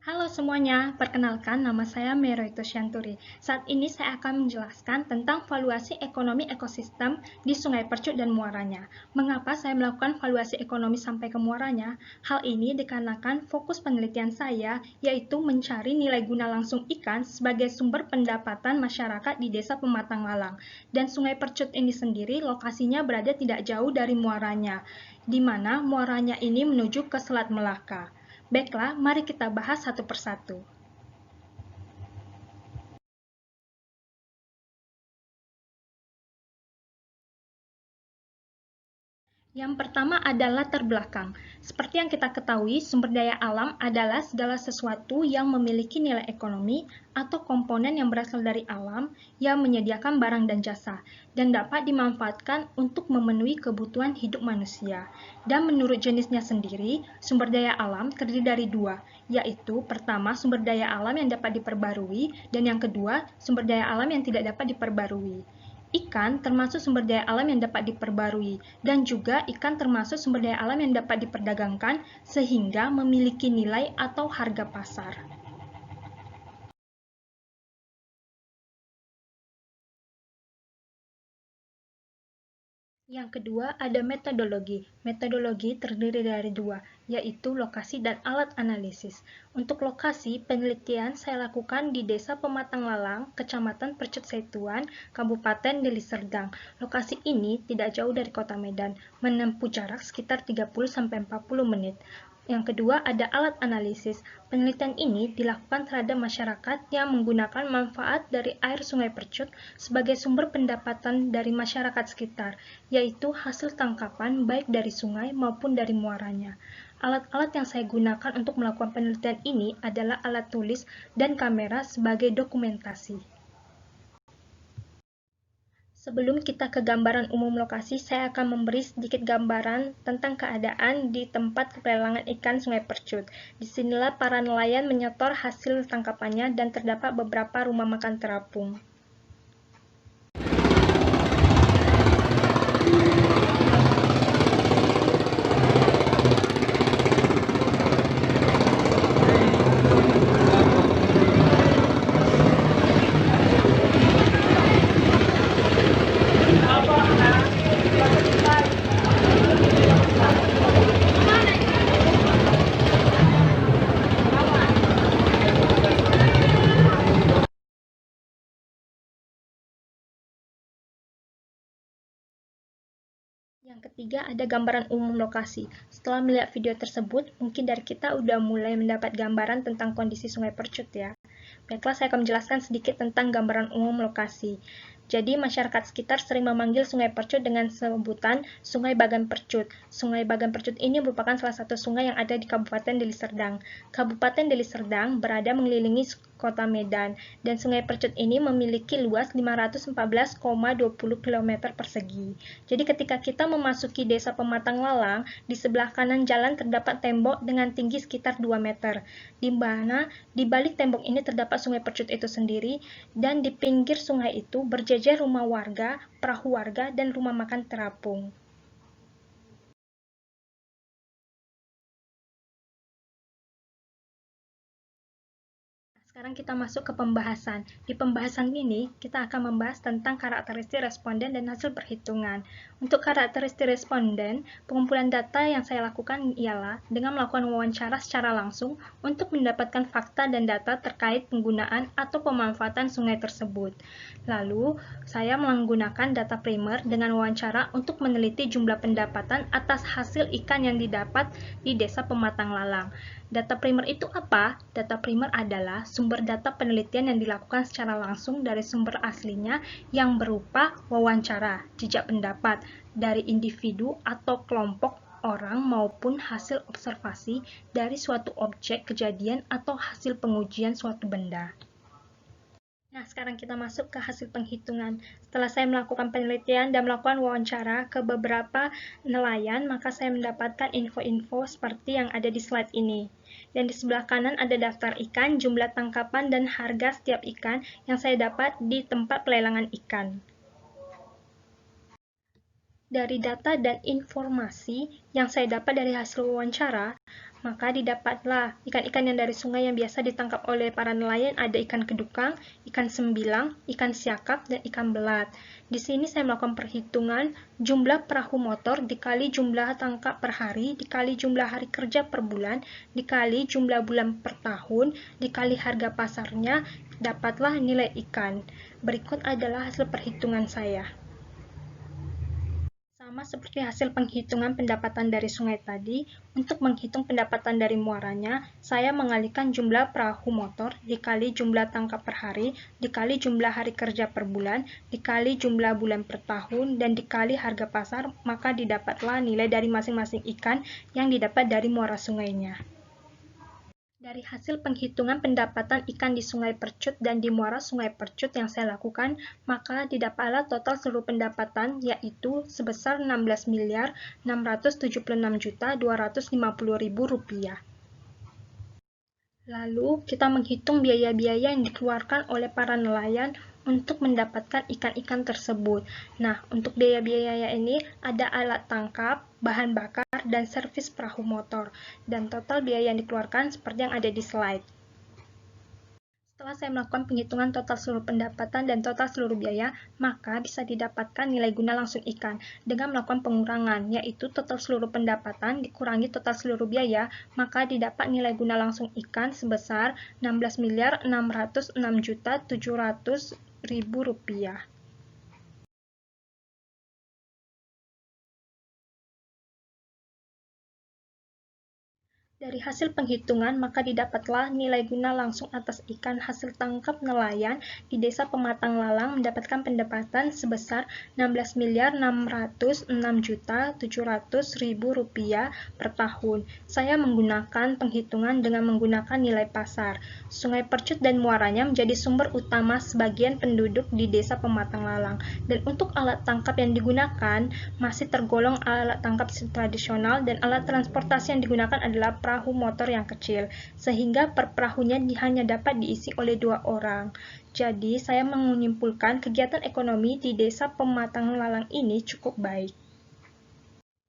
Halo semuanya, perkenalkan nama saya Meroito Syanturi. Saat ini saya akan menjelaskan tentang valuasi ekonomi ekosistem di Sungai Percut dan muaranya. Mengapa saya melakukan valuasi ekonomi sampai ke muaranya? Hal ini dikarenakan fokus penelitian saya yaitu mencari nilai guna langsung ikan sebagai sumber pendapatan masyarakat di Desa Pematang Lalang. Dan Sungai Percut ini sendiri lokasinya berada tidak jauh dari muaranya, di mana muaranya ini menuju ke Selat Melaka. Baiklah, mari kita bahas satu persatu. Yang pertama adalah latar belakang. Seperti yang kita ketahui, sumber daya alam adalah segala sesuatu yang memiliki nilai ekonomi atau komponen yang berasal dari alam yang menyediakan barang dan jasa, dan dapat dimanfaatkan untuk memenuhi kebutuhan hidup manusia. Dan menurut jenisnya sendiri, sumber daya alam terdiri dari dua, yaitu pertama sumber daya alam yang dapat diperbarui, dan yang kedua sumber daya alam yang tidak dapat diperbarui. Ikan termasuk sumber daya alam yang dapat diperbarui, dan juga ikan termasuk sumber daya alam yang dapat diperdagangkan sehingga memiliki nilai atau harga pasar. Yang kedua, ada metodologi. Metodologi terdiri dari dua, yaitu lokasi dan alat analisis. Untuk lokasi, penelitian saya lakukan di Desa Pematang Lalang, Kecamatan Percut Setuan, Kabupaten Deli Serdang. Lokasi ini tidak jauh dari Kota Medan, menempuh jarak sekitar 30-40 menit. Yang kedua, ada alat analisis. Penelitian ini dilakukan terhadap masyarakat yang menggunakan manfaat dari air Sungai Percut sebagai sumber pendapatan dari masyarakat sekitar, yaitu hasil tangkapan baik dari sungai maupun dari muaranya. Alat-alat yang saya gunakan untuk melakukan penelitian ini adalah alat tulis dan kamera sebagai dokumentasi. Sebelum kita ke gambaran umum lokasi, saya akan memberi sedikit gambaran tentang keadaan di tempat pelelangan ikan Sungai Percut. Disinilah para nelayan menyetor hasil tangkapannya dan terdapat beberapa rumah makan terapung. Yang ketiga ada gambaran umum lokasi. Setelah melihat video tersebut, mungkin dari kita udah mulai mendapat gambaran tentang kondisi Sungai Percut ya. Baiklah, saya akan menjelaskan sedikit tentang gambaran umum lokasi. Jadi, masyarakat sekitar sering memanggil Sungai Percut dengan sebutan Sungai Bagan Percut. Sungai Bagan Percut ini merupakan salah satu sungai yang ada di Kabupaten Deli Serdang. Kabupaten Deli Serdang berada mengelilingi Kota Medan, dan Sungai Percut ini memiliki luas 514,20 km persegi. Jadi ketika kita memasuki Desa Pematang Lalang, di sebelah kanan jalan terdapat tembok dengan tinggi sekitar 2 meter, di mana di balik tembok ini terdapat Sungai Percut itu sendiri, dan di pinggir sungai itu berjejer rumah warga, perahu warga, dan rumah makan terapung. Sekarang kita masuk ke pembahasan. Di pembahasan ini, kita akan membahas tentang karakteristik responden dan hasil perhitungan. Untuk karakteristik responden, pengumpulan data yang saya lakukan ialah dengan melakukan wawancara secara langsung untuk mendapatkan fakta dan data terkait penggunaan atau pemanfaatan sungai tersebut. Lalu, saya menggunakan data primer dengan wawancara untuk meneliti jumlah pendapatan atas hasil ikan yang didapat di Desa Pematang Lalang. Data primer itu apa? Data primer adalah sumber data penelitian yang dilakukan secara langsung dari sumber aslinya yang berupa wawancara, jejak pendapat dari individu atau kelompok orang maupun hasil observasi dari suatu objek kejadian atau hasil pengujian suatu benda. Nah, sekarang kita masuk ke hasil penghitungan. Setelah saya melakukan penelitian dan melakukan wawancara ke beberapa nelayan, maka saya mendapatkan info-info seperti yang ada di slide ini. Dan di sebelah kanan ada daftar ikan, jumlah tangkapan, dan harga setiap ikan yang saya dapat di tempat pelelangan ikan. Dari data dan informasi yang saya dapat dari hasil wawancara, maka didapatlah ikan-ikan yang dari sungai yang biasa ditangkap oleh para nelayan. Ada ikan kedukang, ikan sembilang, ikan siakap, dan ikan belat. Di sini saya melakukan perhitungan jumlah perahu motor dikali jumlah tangkap per hari, dikali jumlah hari kerja per bulan, dikali jumlah bulan per tahun, dikali harga pasarnya, dapatlah nilai ikan. Berikut adalah hasil perhitungan saya. Sama seperti hasil penghitungan pendapatan dari sungai tadi, untuk menghitung pendapatan dari muaranya, saya mengalihkan jumlah perahu motor dikali jumlah tangkap per hari, dikali jumlah hari kerja per bulan, dikali jumlah bulan per tahun, dan dikali harga pasar, maka didapatlah nilai dari masing-masing ikan yang didapat dari muara sungainya. Dari hasil penghitungan pendapatan ikan di Sungai Percut dan di muara Sungai Percut yang saya lakukan, maka didapatlah total seluruh pendapatan yaitu sebesar Rp16.676.250.000. Lalu, kita menghitung biaya-biaya yang dikeluarkan oleh para nelayan untuk mendapatkan ikan-ikan tersebut. Nah, untuk biaya-biaya ini ada alat tangkap, bahan bakar, dan servis perahu motor. Dan total biaya yang dikeluarkan seperti yang ada di slide. Setelah saya melakukan penghitungan total seluruh pendapatan dan total seluruh biaya, maka bisa didapatkan nilai guna langsung ikan dengan melakukan pengurangan, yaitu total seluruh pendapatan dikurangi total seluruh biaya, maka didapat nilai guna langsung ikan sebesar Rp16.606.700.000. Dari hasil penghitungan, maka didapatlah nilai guna langsung atas ikan hasil tangkap nelayan di Desa Pematang Lalang mendapatkan pendapatan sebesar Rp16.606.700.000 per tahun. Saya menggunakan penghitungan dengan menggunakan nilai pasar. Sungai Percut dan muaranya menjadi sumber utama sebagian penduduk di Desa Pematang Lalang. Dan untuk alat tangkap yang digunakan masih tergolong alat tangkap tradisional dan alat transportasi yang digunakan adalah perahu motor yang kecil, sehingga per perahunya hanya dapat diisi oleh 2 orang. Jadi, saya menyimpulkan kegiatan ekonomi di Desa Pematang Lalang ini cukup baik.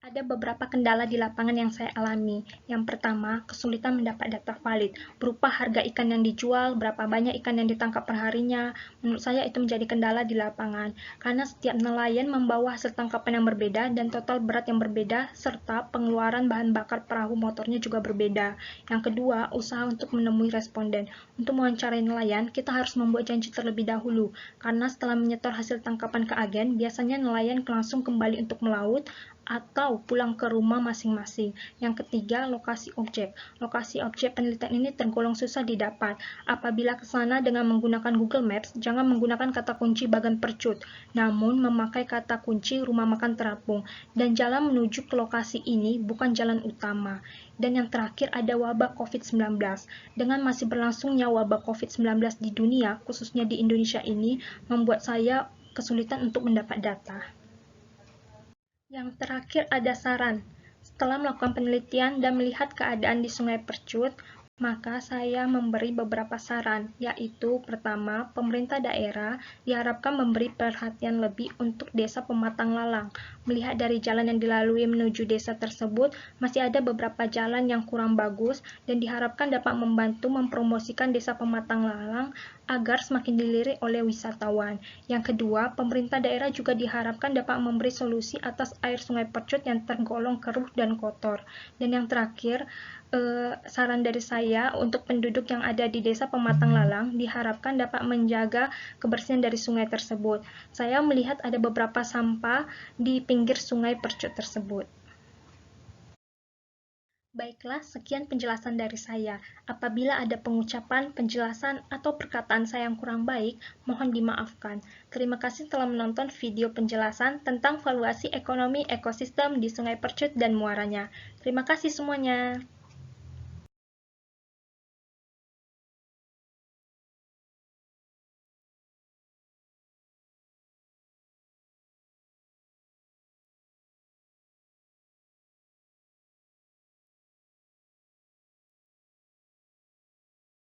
Ada beberapa kendala di lapangan yang saya alami. Yang pertama, kesulitan mendapat data valid, berupa harga ikan yang dijual, berapa banyak ikan yang ditangkap per harinya. Menurut saya itu menjadi kendala di lapangan, karena setiap nelayan membawa hasil tangkapan yang berbeda dan total berat yang berbeda, serta pengeluaran bahan bakar perahu motornya juga berbeda. Yang kedua, usaha untuk menemui responden. Untuk mewawancarai nelayan, kita harus membuat janji terlebih dahulu, karena setelah menyetor hasil tangkapan ke agen, biasanya nelayan langsung kembali untuk melaut, atau pulang ke rumah masing-masing. Yang ketiga, lokasi objek. Lokasi objek penelitian ini tergolong susah didapat. Apabila ke sana dengan menggunakan Google Maps, jangan menggunakan kata kunci Bagan Percut, namun memakai kata kunci rumah makan terapung. Dan jalan menuju ke lokasi ini bukan jalan utama. Dan yang terakhir ada wabah COVID-19. Dengan masih berlangsungnya wabah COVID-19 di dunia, khususnya di Indonesia ini, membuat saya kesulitan untuk mendapat data. Yang terakhir ada saran. Setelah melakukan penelitian dan melihat keadaan di Sungai Percut, maka saya memberi beberapa saran, yaitu pertama, pemerintah daerah diharapkan memberi perhatian lebih untuk Desa Pematang Lalang. Melihat dari jalan yang dilalui menuju desa tersebut, masih ada beberapa jalan yang kurang bagus dan diharapkan dapat membantu mempromosikan Desa Pematang Lalang agar semakin dilirik oleh wisatawan. Yang kedua, pemerintah daerah juga diharapkan dapat memberi solusi atas air Sungai Percut yang tergolong keruh dan kotor. Dan yang terakhir, saran dari saya untuk penduduk yang ada di Desa Pematang Lalang diharapkan dapat menjaga kebersihan dari sungai tersebut. Saya melihat ada beberapa sampah di pinggir Sungai Percut tersebut. Baiklah, sekian penjelasan dari saya. Apabila ada pengucapan, penjelasan, atau perkataan saya yang kurang baik, mohon dimaafkan. Terima kasih telah menonton video penjelasan tentang valuasi ekonomi ekosistem di Sungai Percut dan muaranya. Terima kasih semuanya.